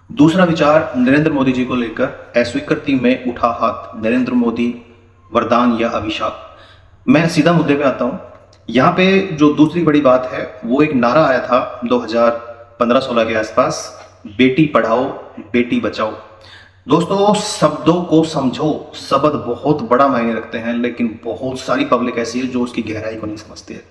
दूसरा विचार नरेंद्र मोदी जी को लेकर, अस्वीकृति में उठा हाथ नरेंद्र मोदी, वरदान या अभिशाप। मैं सीधा मुद्दे पे आता हूं। यहाँ पे जो दूसरी बड़ी बात है वो एक नारा आया था 2015-16 के आसपास, बेटी पढ़ाओ बेटी बचाओ। दोस्तों, शब्दों को समझो। शब्द बहुत बड़ा मायने रखते हैं, लेकिन बहुत सारी पब्लिक ऐसी है जो उसकी गहराई को नहीं समझती है।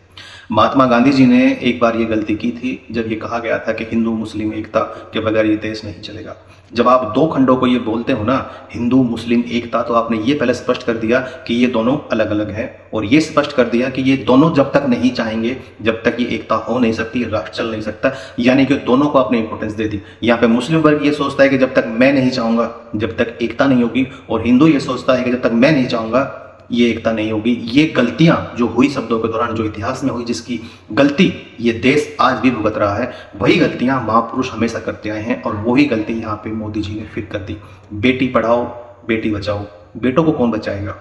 महात्मा गांधी जी ने एक बार ये गलती की थी जब ये कहा गया था कि हिंदू मुस्लिम एकता के बगैर ये देश नहीं चलेगा। जब आप दो खंडों को ये बोलते हो ना, हिंदू मुस्लिम एकता, तो आपने ये पहले स्पष्ट कर दिया कि ये दोनों अलग अलग हैं, और ये स्पष्ट कर दिया कि ये दोनों जब तक नहीं चाहेंगे, जब तक ये एकता हो नहीं सकती, राष्ट्र चल नहीं सकता। यानी कि दोनों को आपने इंपॉर्टेंस दे दी। यहाँ पे मुस्लिम वर्ग ये सोचता है कि जब तक मैं नहीं चाहूंगा जब तक एकता नहीं होगी, और हिंदू ये सोचता है कि जब तक मैं नहीं चाहूंगा ये एकता नहीं होगी। ये गलतियां जो हुई शब्दों के दौरान, जो इतिहास में हुई, जिसकी गलती ये देश आज भी भुगत रहा है, वही गलतियां महापुरुष हमेशा करते आए हैं, और वही गलती यहाँ पे मोदी जी ने फिर कर दी। बेटी पढ़ाओ बेटी बचाओ। बेटों को कौन बचाएगा?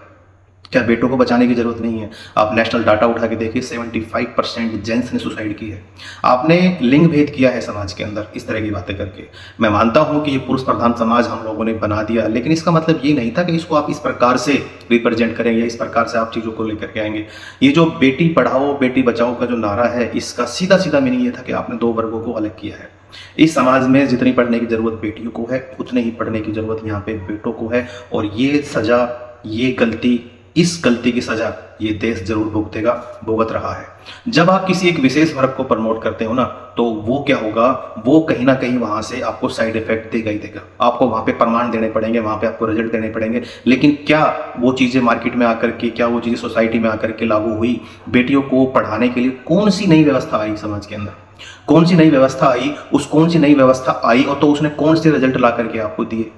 क्या बेटों को बचाने की जरूरत नहीं है? आप नेशनल डाटा उठा के देखिए, 75% जेंट्स ने सुसाइड की है। आपने लिंग भेद किया है समाज के अंदर इस तरह की बातें करके। मैं मानता हूं कि ये पुरुष प्रधान समाज हम लोगों ने बना दिया, लेकिन इसका मतलब ये नहीं था कि इसको आप इस प्रकार से रिप्रेजेंट करेंगे, इस प्रकार से आप चीजों को लेकर के आएंगे। ये जो बेटी पढ़ाओ बेटी बचाओ का जो नारा है, इसका सीधा सीधा मीनिंग ये था कि आपने दो वर्गों को अलग किया है। इस समाज में जितनी पढ़ने की जरूरत बेटियों को है, उतनी ही पढ़ने की जरूरत यहाँ पे बेटों को है। और ये सजा, ये गलती, इस गलती की सजा ये देश जरूर भुगत रहा है। जब आप किसी एक विशेष वर्ग को प्रमोट करते हो ना, तो वो क्या होगा, वो कहीं ना कहीं वहां से आपको साइड इफेक्ट देगा ही देगा। आपको वहां पे प्रमाण देने पड़ेंगे, वहां पे आपको रिजल्ट देने पड़ेंगे। लेकिन क्या वो चीजें मार्केट में आकर के, क्या वो चीजें सोसाइटी में आकर के लागू हुई? बेटियों को पढ़ाने के लिए कौन सी नई व्यवस्था आई समाज के अंदर? कौन सी नई व्यवस्था आई? उस कौन सी नई व्यवस्था आई और तो उसने कौन से रिजल्ट ला करके आपको दिए?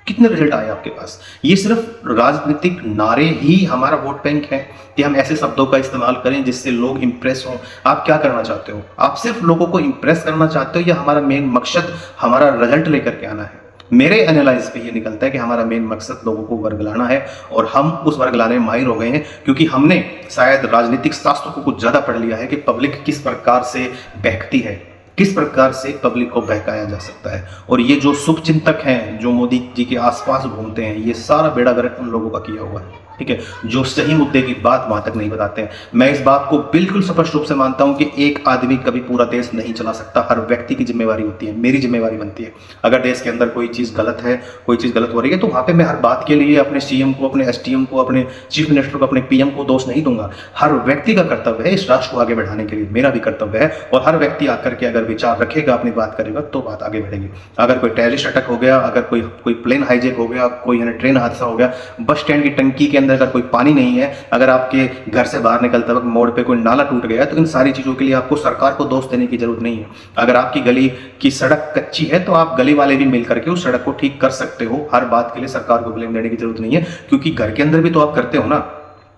कितने रिजल्ट आए आपके पास? ये सिर्फ राजनीतिक नारे ही हमारा वोट बैंक है कि हम ऐसे शब्दों का इस्तेमाल करें जिससे लोग इंप्रेस हों। आप क्या करना चाहते हो? आप सिर्फ लोगों को इंप्रेस करना चाहते हो, या हमारा मेन मकसद हमारा रिजल्ट लेकर के आना है? मेरे एनालाइज पे ये निकलता है कि हमारा मेन मकसद लोगों को वर्ग लाना है, और हम उस वर्ग लाने में माहिर हो गए हैं, क्योंकि हमने शायद राजनीतिक शास्त्रों को कुछ ज्यादा पढ़ लिया है कि पब्लिक किस प्रकार से बहकती है, किस प्रकार से पब्लिक को बहकाया जा सकता है। और ये जो शुभ चिंतक हैं, जो मोदी जी के आसपास घूमते हैं, ये सारा बेड़ा गर्क उन लोगों का किया हुआ है, ठीक है, जो सही मुद्दे की बात वहां तक नहीं बताते हैं। मैं इस बात को बिल्कुल स्पष्ट रूप से मानता हूं कि एक आदमी कभी पूरा देश नहीं चला सकता। हर व्यक्ति की जिम्मेवारी होती है, मेरी जिम्मेवारी बनती है। अगर देश के अंदर कोई चीज गलत है, कोई चीज गलत हो रही है, तो वहां पे मैं हर बात के लिए अपने सीएम को, अपने एसटीएम को, अपने चीफ मिनिस्टर को, अपने पीएम को दोष नहीं दूंगा। हर व्यक्ति का कर्तव्य है इस राष्ट्र को आगे बढ़ाने के लिए, मेरा भी कर्तव्य है। और हर व्यक्ति आकर के अगर विचार रखेगा, अपनी बात करेगा, तो बात आगे बढ़ेगी। अगर कोई टेररिस्ट अटैक हो गया, अगर कोई प्लेन हाईजेक हो गया, कोई ट्रेन हादसा हो गया, बस स्टैंड की टंकी के अंदर अगर कोई पानी नहीं है, अगर आपके घर से बाहर निकलते वक्त मोड़ पे कोई नाला टूट गया, तो इन सारी चीजों के लिए आपको सरकार को दोष देने की जरूरत नहीं है। अगर आपकी गली की सड़क कच्ची है, तो आप गली वाले भी मिल करके उस सड़क को ठीक कर सकते हो। हर बात के लिए सरकार को ब्लेम देने की जरूरत नहीं है, क्योंकि घर के अंदर भी तो आप करते हो ना।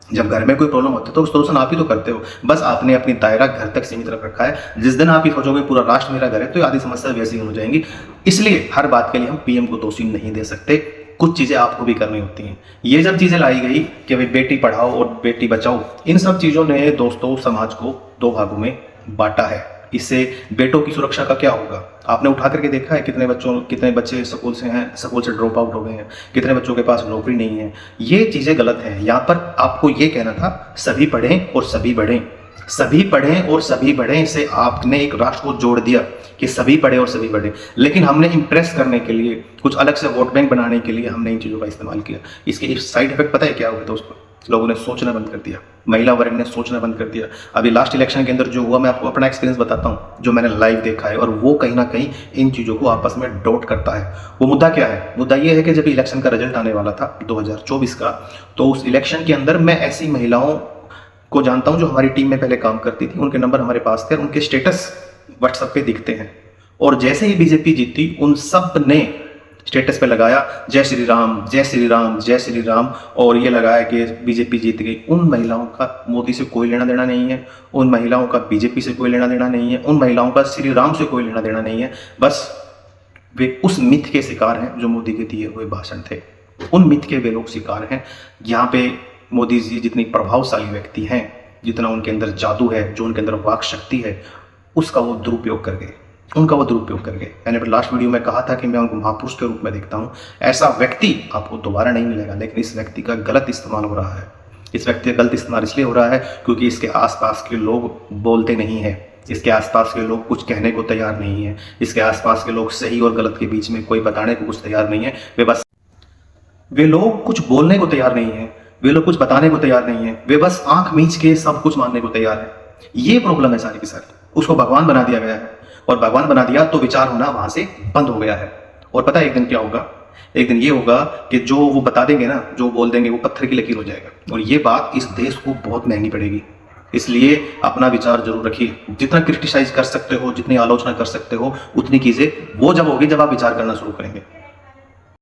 जब घर में कोई प्रॉब्लम होती है तो सोल्यूशन आप ही तो करते हो। बस आपने अपनी दायरा घर तक सीमित रखा है। जिस दिन आप ही सोचोगे पूरा राष्ट्र मेरा घर है, तो आधी समस्या वैसी हो जाएंगी। इसलिए हर बात के लिए हम पीएम को दोषी नहीं दे सकते, कुछ चीजें आपको भी करनी होती हैं। ये जब चीजें लाई गई कि भाई बेटी पढ़ाओ और बेटी बचाओ, इन सब चीजों ने दोस्तों समाज को दो भागों में बांटा है। इससे बेटों की सुरक्षा का क्या होगा? आपने उठा करके देखा है कितने बच्चे स्कूल से ड्रॉप आउट हो गए हैं, कितने बच्चों के पास नौकरी नहीं है। ये चीजें गलत हैं। यहाँ पर आपको ये कहना था सभी पढ़ें और सभी बढ़ें, सभी पढ़ें और सभी बढ़ें से आपने एक राष्ट्र को जोड़ दिया कि सभी पढ़े और सभी बढ़े। लेकिन हमने इंप्रेस करने के लिए, कुछ अलग से वोट बैंक बनाने के लिए हमने इन चीजों का इस्तेमाल किया। इसके साइड इफेक्ट पता है क्या हुए दोस्तों? लोगों ने सोचना बंद कर दिया, महिला वर्ग ने सोचना बंद कर दिया। अभी लास्ट इलेक्शन के अंदर जो हुआ, मैं आपको अपना एक्सपीरियंस बताता हूँ, जो मैंने लाइव देखा है, और वो कहीं ना कहीं इन चीज़ों को आपस में डॉट करता है। वो मुद्दा क्या है? मुद्दा ये है कि जब इलेक्शन का रिजल्ट आने वाला था 2024 का, तो उस इलेक्शन के अंदर मैं ऐसी महिलाओं को जानता हूँ जो हमारी टीम में पहले काम करती थी, उनके नंबर हमारे पास थे, उनके स्टेटस व्हाट्सएप पे दिखते हैं। और जैसे ही बीजेपी जीती, उन सब ने स्टेटस पे लगाया जय श्री राम जय श्री राम जय श्री राम, और ये लगाया कि बीजेपी जीत गई। उन महिलाओं का मोदी से कोई लेना देना नहीं है, उन महिलाओं का बीजेपी से कोई लेना देना नहीं है, उन महिलाओं का श्री राम से कोई लेना देना नहीं है। बस वे उस मिथ के शिकार हैं जो मोदी के दिए हुए भाषण थे, उन मिथ के वे लोग शिकार हैं। यहाँ पे मोदी जी जितनी प्रभावशाली व्यक्ति हैं, जितना उनके अंदर जादू है, जो उनके अंदर वाक शक्ति है, उसका वो दुरुपयोग कर गए। उनका वो दुरुपयोग कर गए। मैंने अपने लास्ट वीडियो में कहा था कि मैं उनको महापुरुष के रूप में देखता हूँ। ऐसा व्यक्ति आपको दोबारा नहीं मिलेगा, लेकिन इस व्यक्ति का गलत इस्तेमाल हो रहा है। इस व्यक्ति का गलत इस्तेमाल इसलिए हो रहा है क्योंकि इसके आसपास के लोग बोलते नहीं हैं, इसके आसपास के लोग कुछ कहने को तैयार नहीं है, इसके आसपास के लोग सही और गलत के बीच में कोई बताने को कुछ तैयार नहीं है। वे लोग कुछ बोलने को तैयार नहीं है, वे लोग कुछ बताने को तैयार नहीं है, वे बस आंख मीच के सब कुछ मानने को तैयार है। ये प्रॉब्लम है सारी की सारी। उसको भगवान बना दिया गया है, और भगवान बना दिया तो विचार होना वहां से बंद हो गया है। और पता है एक दिन क्या होगा? एक दिन ये होगा कि जो वो बता देंगे ना, जो बोल देंगे, वो पत्थर की लकीर हो जाएगा। और ये बात इस देश को बहुत महंगी पड़ेगी। इसलिए अपना विचार जरूर रखिए। जितना क्रिटिसाइज कर सकते हो, जितनी आलोचना कर सकते हो, उतनी कीजिए। वो जब होगी जब आप विचार करना शुरू करेंगे।